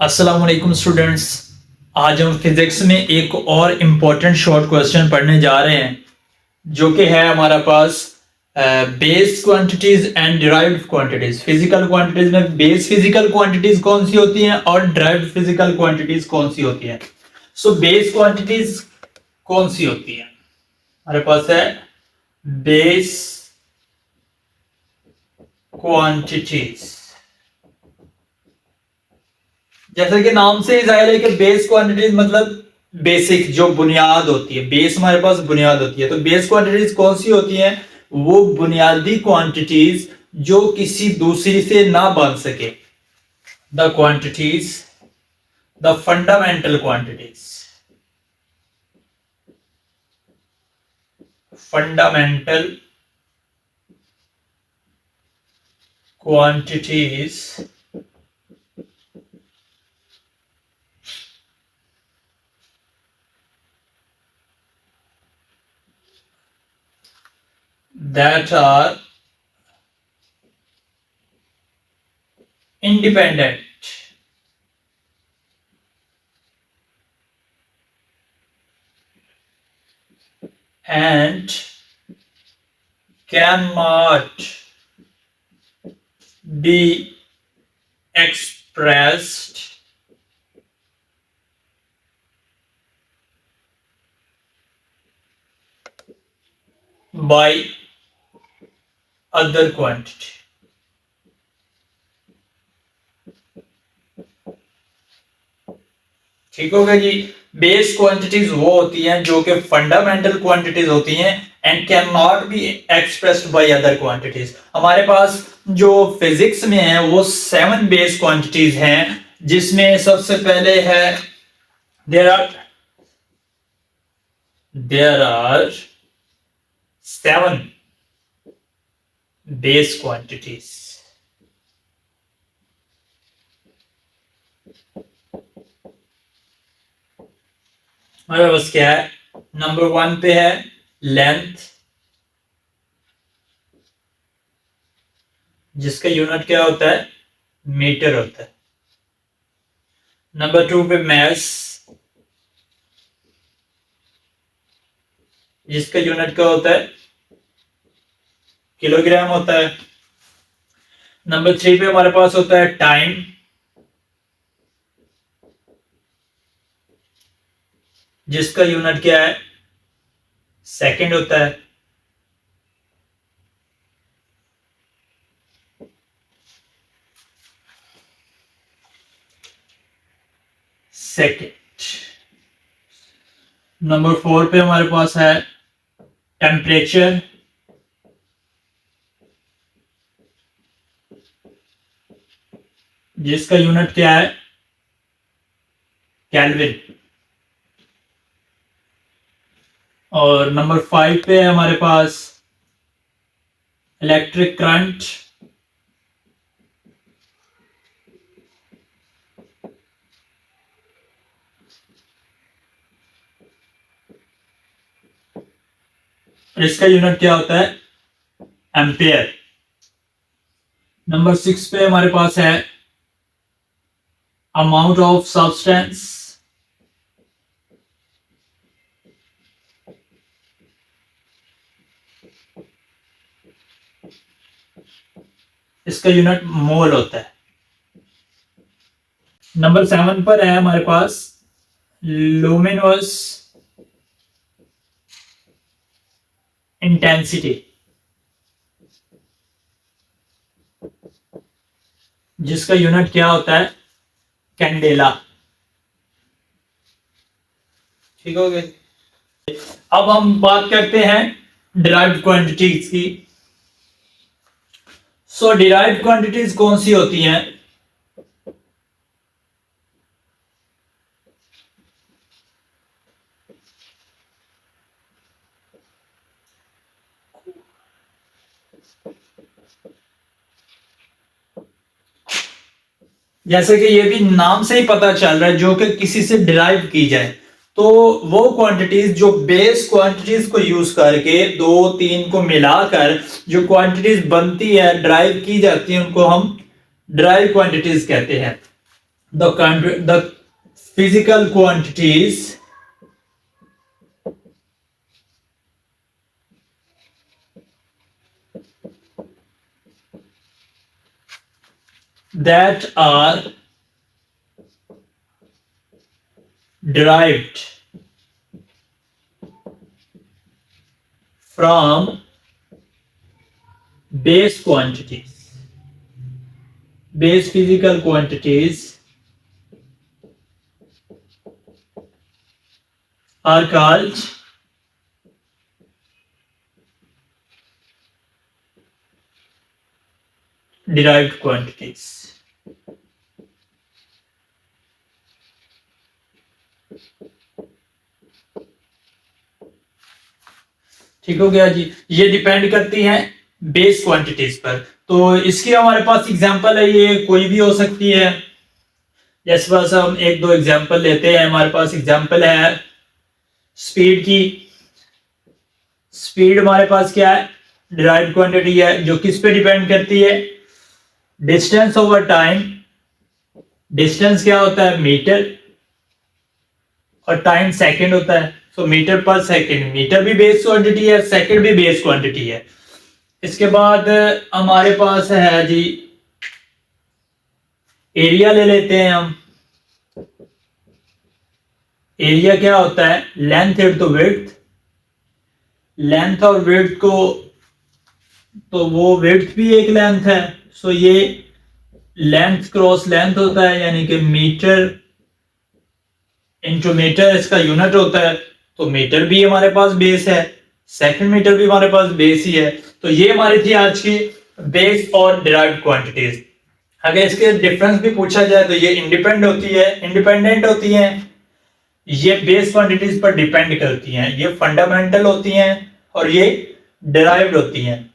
अस्सलाम वालेकुम स्टूडेंट्स। आज हम फिजिक्स में एक और इम्पोर्टेंट शॉर्ट क्वेश्चन पढ़ने जा रहे हैं जो कि है हमारा पास base quantities and derived quantities. Physical quantities में बेस फिजिकल क्वांटिटीज कौन सी होती हैं और डिराइव्ड फिजिकल क्वांटिटीज कौन सी होती हैं। सो बेस क्वांटिटीज कौन सी होती हैं? हमारे पास है बेस क्वांटिटीज। जैसे कि नाम से ही जाहिर है कि बेस क्वांटिटीज मतलब बेसिक, जो बुनियाद होती है। बेस हमारे पास बुनियाद होती है, तो बेस क्वांटिटीज कौन सी होती हैं? वो बुनियादी क्वांटिटीज जो किसी दूसरी से ना बन सके। The quantities, the fundamental quantities, fundamental quantities that are independent and cannot be expressed by other quantity। ठीक हो गया जी। बेस क्वांटिटीज वो होती हैं जो कि फंडामेंटल क्वांटिटीज होती हैं and can not be expressed by other quantities. हमारे पास जो फिजिक्स में है वो 7 बेस क्वांटिटीज हैं, जिसमें सबसे पहले है देयर आर 7 बेस क्वांटिटीज। हमारे पास क्या है? नंबर 1 पे है लेंथ, जिसका यूनिट क्या होता है? मीटर होता है। नंबर 2 पे मैस, जिसका यूनिट क्या होता है? किलोग्राम होता है। नंबर 3 पे हमारे पास होता है टाइम, जिसका यूनिट क्या है? सेकंड होता है। सेकंड। नंबर 4 पे हमारे पास है टेम्परेचर, जिसका यूनिट क्या है? केल्विन। और नंबर 5 पे है हमारे पास इलेक्ट्रिक करंट, इसका यूनिट क्या होता है? एम्पियर। नंबर 6 पे हमारे पास है अमाउंट ऑफ सब्सटेंस, इसका यूनिट मोल होता है। नंबर 7 पर है हमारे पास लुमिनस इंटेंसिटी, जिसका यूनिट क्या होता है? कैंडेला। ठीक हो गया। अब हम बात करते हैं डिराइव्ड क्वांटिटीज की। सो डिराइव्ड क्वांटिटीज कौन सी होती हैं? जैसे कि ये भी नाम से ही पता चल रहा है, जो कि किसी से डिराइव की जाए, तो वो क्वांटिटीज जो बेस क्वांटिटीज को यूज करके 2-3 को मिलाकर जो क्वांटिटीज बनती है, ड्राइव की जाती है, उनको हम ड्राइव क्वांटिटीज कहते हैं। the physical quantities that are derived from base quantities, base physical quantities are called derived quantities. ठीक हो गया जी। ये डिपेंड करती हैं बेस क्वांटिटीज पर। तो इसकी हमारे पास एग्जांपल है, ये कोई भी हो सकती है। जैसे बस हम एक दो एग्जांपल लेते हैं। हमारे पास एग्जांपल है स्पीड की। स्पीड हमारे पास क्या है? डिराइव्ड क्वांटिटी है, जो किस पे डिपेंड करती है? Distance over time. डिस्टेंस क्या होता है? मीटर, और टाइम सेकंड होता है। सो मीटर पर सेकंड, मीटर भी बेस क्वांटिटी है, सेकंड भी बेस क्वांटिटी है। इसके बाद हमारे पास है जी एरिया ले लेते हैं हम। एरिया क्या होता है? Length into width. लेंथ और विड्थ को, तो वो विड्थ भी एक लेंथ है, सो ये लेंथ क्रॉस लेंथ होता है, यानी कि मीटर इंटू मीटर इसका यूनिट होता है। तो मीटर भी हमारे पास बेस है, सेकंड मीटर भी हमारे पास बेस ही है। तो ये हमारी थी आज की बेस और डिराइव्ड क्वांटिटीज। अगर इसके डिफरेंस भी पूछा जाए तो ये इंडिपेंडेंट होती हैं, ये बेस क्वांटिटीज पर डिपेंड करती हैं, ये फंडामेंटल होती हैं और ये डिराइव्ड होती हैं।